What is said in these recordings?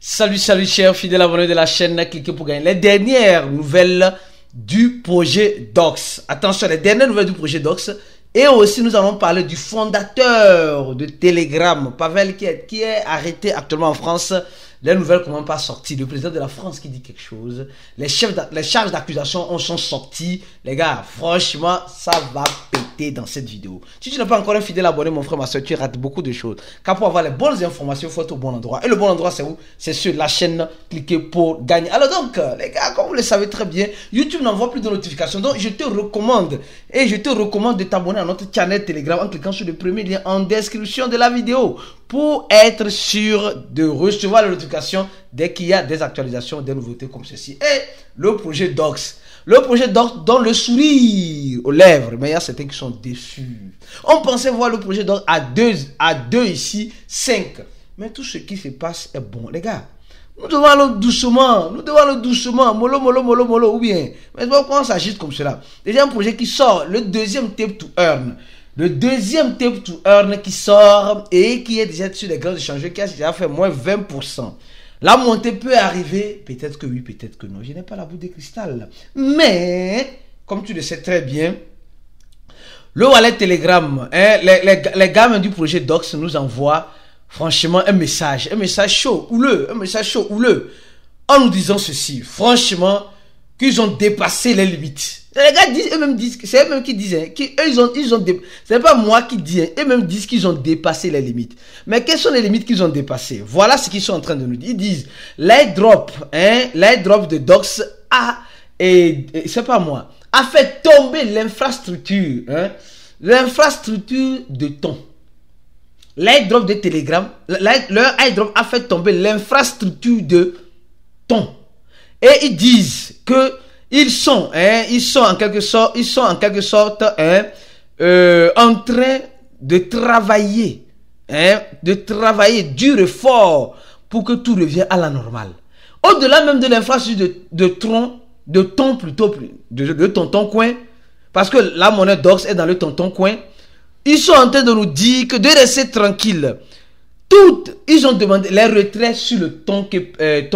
Salut chers fidèles abonnés de la chaîne, cliquez pour gagner les dernières nouvelles du projet Dox. Attention, les dernières nouvelles du projet Dox. Et aussi nous allons parler du fondateur de Telegram, Pavel, qui est arrêté actuellement en France. Les nouvelles ne commencent pas à sortir. Le président de la France qui dit quelque chose. Les charges d'accusation sont sorties. Les gars, franchement, ça va péter dans cette vidéo. Si tu n'es pas encore un fidèle abonné, mon frère, ma soeur, tu rates beaucoup de choses. Car pour avoir les bonnes informations, il faut être au bon endroit. Et le bon endroit, c'est où? C'est sur la chaîne. Cliquez pour gagner. Alors donc, les gars, comme vous le savez très bien, YouTube n'envoie plus de notifications. Donc, je te recommande de t'abonner à notre channel Telegram en cliquant sur le premier lien en description de la vidéo pour être sûr de recevoir les notifications dès qu'il y a des actualisations, des nouveautés comme ceci. Et le projet Dox. Le projet Dox donne le sourire aux lèvres, mais il y a certains qui sont déçus. On pensait voir le projet Dox à deux ici, 5. Mais tout ce qui se passe est bon, les gars. Nous devons aller doucement, mollo, ou bien. Mais pourquoi on s'agite comme cela? Déjà un projet qui sort, le deuxième Tape to Earn. Le deuxième Tape to Earn qui sort et qui est déjà sur les grands échangeurs, qui a déjà fait moins 20%. La montée peut arriver, peut-être que oui, peut-être que non. Je n'ai pas la boule de cristal. Mais, comme tu le sais très bien, le wallet Telegram, hein, les gars du projet Dox nous envoient franchement un message chaud, houleux, en nous disant ceci, franchement, qu'ils ont dépassé les limites. Les gars disent, eux-mêmes disent, c'est eux-mêmes qui disent, c'est pas moi qui dis, eux-mêmes disent qu'ils ont dépassé les limites. Mais quelles sont les limites qu'ils ont dépassées? Voilà ce qu'ils sont en train de nous dire. Ils disent, l'airdrop de Dox c'est pas moi, a fait tomber l'infrastructure, l'infrastructure de ton. L'airdrop de Telegram, leur airdrop a fait tomber l'infrastructure de ton. Et ils disent que ils sont en quelque sorte en train de travailler dur et fort pour que tout revienne à la normale. Au-delà même de l'infrastructure de tonton coin, parce que la monnaie Dox est dans le tonton coin. Ils sont en train de nous dire que de rester tranquille. Ils ont demandé les retraits sur le Tonkeep, les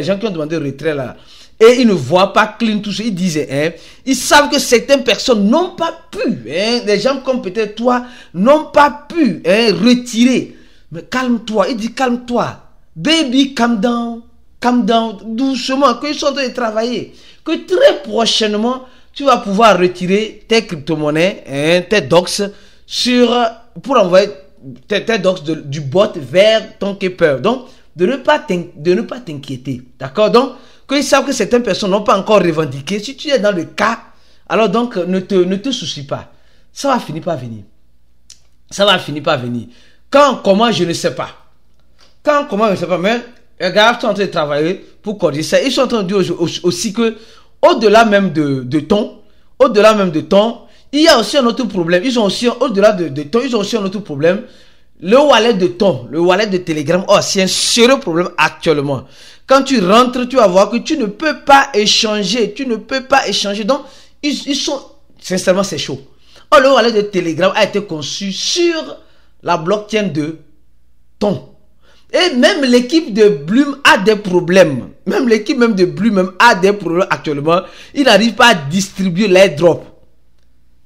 gens qui ont demandé le retrait là. Et ils ne voient pas clean tout ça. Ils disaient, ils savent que certaines personnes n'ont pas pu, des gens comme peut-être toi, n'ont pas pu retirer. Mais calme-toi, il dit calme-toi. Baby, calm down, doucement, qu'ils sont en train de travailler. Que très prochainement, tu vas pouvoir retirer tes crypto-monnaies, tes Dox, pour envoyer tes Dox du bot vers ton keeper. Donc, de ne pas t'inquiéter. D'accord? Donc, qu'ils savent que certaines personnes n'ont pas encore revendiqué. Si tu es dans le cas, alors donc, ne te soucie pas. Ça va finir par venir. Quand, comment, je ne sais pas. Mais les gars sont en train de travailler pour corriger ça. Ils sont en train de dire aussi que, au-delà même de ton, il y a aussi un autre problème. Au-delà de ton, ils ont aussi un autre problème. Le wallet de ton, le wallet de Telegram, c'est un sérieux problème actuellement. Quand tu rentres, tu vas voir que tu ne peux pas échanger. Donc, ils sont, sincèrement, c'est chaud. Le wallet de Telegram a été conçu sur la blockchain de ton. Et même l'équipe de Bloom a des problèmes. Même l'équipe de Bloom a des problèmes actuellement. Ils n'arrivent pas à distribuer l'airdrop.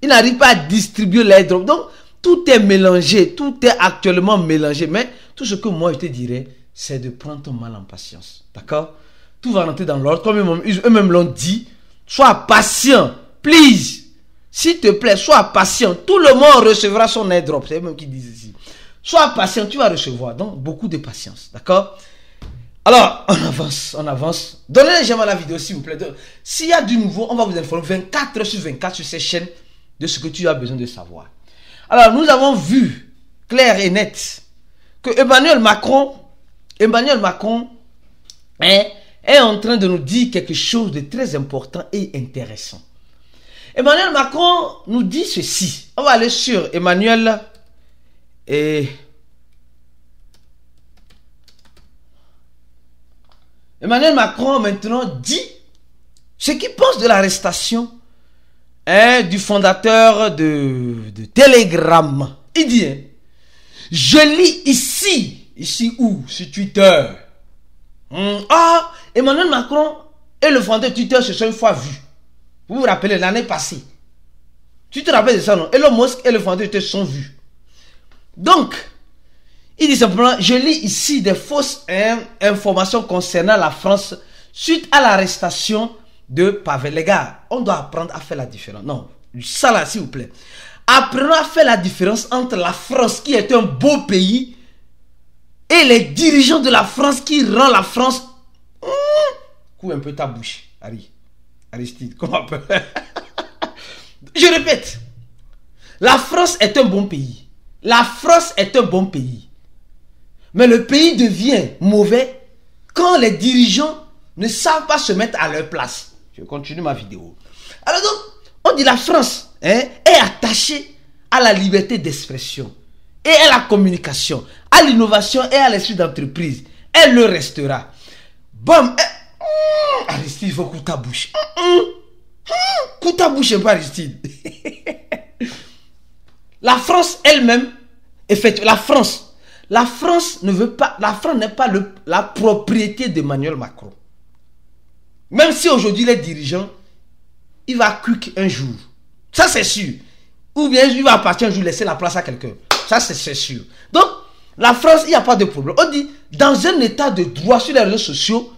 Donc, tout est mélangé. Tout est actuellement mélangé. Mais tout ce que moi je te dirais, c'est de prendre ton mal en patience. D'accord? Tout va rentrer dans l'ordre. Comme eux-mêmes l'ont dit. Sois patient. Please. S'il te plaît, sois patient. Tout le monde recevra son airdrop. C'est eux-mêmes qui disent ici. Sois patient, tu vas recevoir. Donc, beaucoup de patience. D'accord? Alors, on avance. Donnez un j'aime à la vidéo, s'il vous plaît. S'il y a du nouveau, on va vous informer 24 heures sur 24 sur ces chaînes de ce que tu as besoin de savoir. Alors, nous avons vu, clair et net, que Emmanuel Macron est en train de nous dire quelque chose de très important et intéressant. Emmanuel Macron nous dit ceci. On va aller sur Emmanuel Macron maintenant dit ce qu'il pense de l'arrestation du fondateur de Telegram. Il dit, je lis ici où? Sur Twitter. Ah, Emmanuel Macron et le fondateur Twitter se sont une fois vus. Vous vous rappelez, l'année passée. Tu te rappelles de ça, non? Elon Musk et le fondateur Twitter se sont vus. Donc, il dit simplement, je lis ici des fausses informations concernant la France suite à l'arrestation de Pavel. Les gars, on doit apprendre à faire la différence. Non, ça là, s'il vous plaît. Apprenons à faire la différence entre la France, qui est un beau pays, et les dirigeants de la France qui rendent la France... Coupe un peu ta bouche, Aristide, comment on peut... Je répète, la France est un bon pays. La France est un bon pays. Mais le pays devient mauvais quand les dirigeants ne savent pas se mettre à leur place. Je continue ma vidéo. Alors donc, on dit la France est attachée à la liberté d'expression et à la communication, à l'innovation et à l'esprit d'entreprise. Elle le restera. Bon, Aristide, il faut couper ta bouche. Coupe ta bouche un peu, Aristide. La France elle-même, effectivement, la France ne veut pas, la France n'est pas la propriété d'Emmanuel Macron. Même si aujourd'hui les dirigeants, il va quitter un jour. Ça c'est sûr. Ou bien il va partir un jour laisser la place à quelqu'un. Ça c'est sûr. Donc, la France, il n'y a pas de problème. On dit, dans un état de droit sur les réseaux sociaux,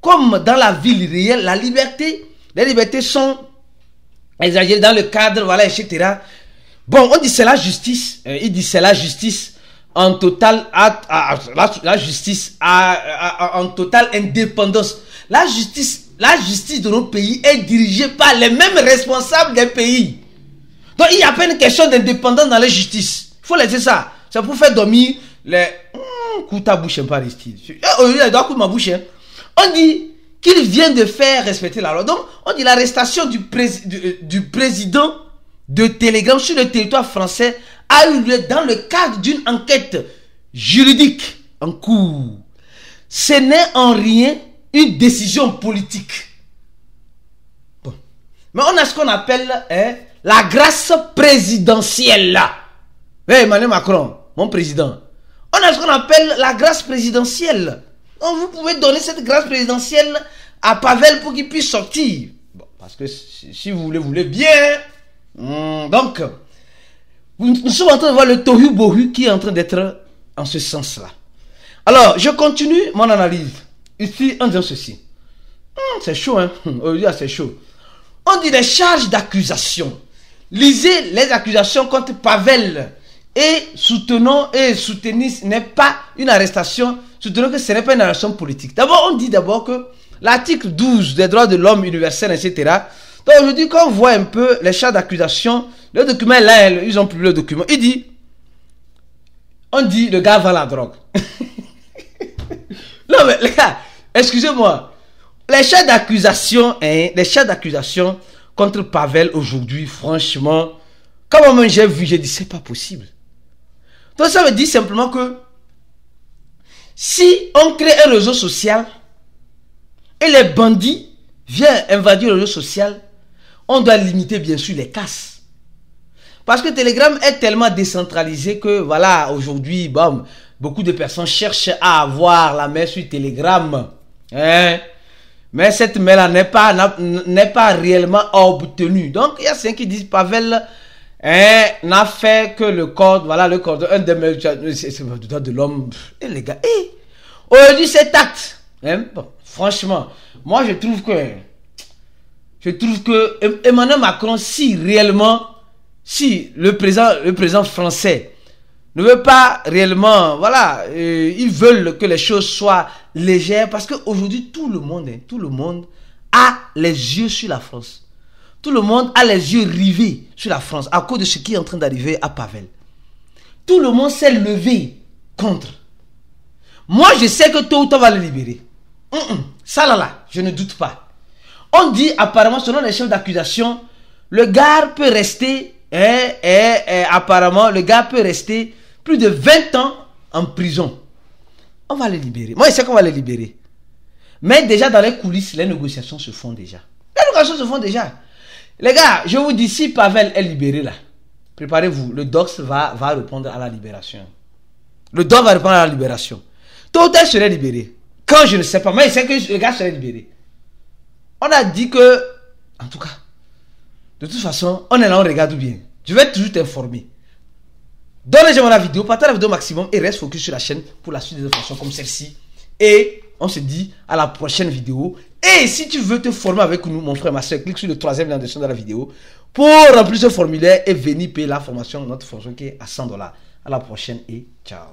comme dans la vie réelle, les libertés sont exagérées dans le cadre, voilà, etc. Bon, on dit c'est la justice. Il dit c'est la justice en totale, la justice en totale indépendance. La justice de nos pays est dirigée par les mêmes responsables des pays. Donc il n'y a pas une question d'indépendance dans la justice. Il faut laisser ça. C'est pour faire dormir les... Coupe ta bouche un peu, Aristide. Il doit couper ma bouche. Hein. On dit qu'il vient de faire respecter la loi. Donc on dit l'arrestation du président de Telegram sur le territoire français a eu lieu dans le cadre d'une enquête juridique en cours. Ce n'est en rien une décision politique. Bon. Mais on a ce qu'on appelle la grâce présidentielle. Emmanuel Macron, mon président. On a ce qu'on appelle la grâce présidentielle. Donc vous pouvez donner cette grâce présidentielle à Pavel pour qu'il puisse sortir. Bon, parce que si vous voulez bien... donc, nous sommes en train de voir le tohu bohu qui est en train d'être en ce sens-là. Alors, je continue mon analyse. Ici, en disant ceci. C'est chaud, hein? C'est chaud. On dit les charges d'accusation. Lisez les accusations contre Pavel et soutenir n'est pas une arrestation, soutenons que ce n'est pas une arrestation politique. D'abord, on dit d'abord que l'article 12 des droits de l'homme universel, etc. Donc aujourd'hui, quand on voit un peu les charges d'accusation, le document là, ils ont publié le document. On dit le gars vend la drogue. Non mais les gars, excusez-moi. Les charges d'accusation contre Pavel aujourd'hui, franchement, quand moi j'ai vu, j'ai dit c'est pas possible. Donc ça veut dire simplement que si on crée un réseau social et les bandits viennent invader le réseau social, on doit limiter bien sûr les casses. Parce que Telegram est tellement décentralisé que voilà, aujourd'hui, bon, beaucoup de personnes cherchent à avoir la main sur Telegram. Mais cette main-là n'est pas réellement obtenue. Donc, il y a ceux qui disent Pavel n'a fait que le code, voilà le code, un des meilleurs, c'est le droit de l'homme. Et les gars, aujourd'hui cet acte, bon, franchement, moi je trouve que Emmanuel Macron, si réellement, si le président français ne veut pas réellement, voilà, ils veulent que les choses soient légères, parce qu'aujourd'hui tout le monde a les yeux sur la France. Tout le monde a les yeux rivés sur la France à cause de ce qui est en train d'arriver à Pavel. Tout le monde s'est levé contre. Moi, je sais que tôt ou tard on va le libérer. Ça là, je ne doute pas. On dit apparemment, selon les chefs d'accusation, le gars peut rester, apparemment, le gars peut rester plus de 20 ans en prison. On va le libérer. Moi, je sais qu'on va le libérer. Mais déjà, dans les coulisses, les négociations se font déjà. Les gars, je vous dis, si Pavel est libéré là, préparez-vous, le DOX va répondre à la libération. Le DOX va répondre à la libération. Tôt ou tard, il serait libéré. Quand je ne sais pas, mais il sait que le gars serait libéré. On a dit que, en tout cas, de toute façon, on est là, on regarde bien. Je vais toujours t'informer. Donne les gens la vidéo, partage la vidéo au maximum et reste focus sur la chaîne pour la suite des informations comme celle-ci. Et on se dit à la prochaine vidéo. Et si tu veux te former avec nous, mon frère, ma soeur, clique sur le troisième lien de description de la vidéo pour remplir ce formulaire et venir payer la formation, notre formation qui est à $100. À la prochaine et ciao.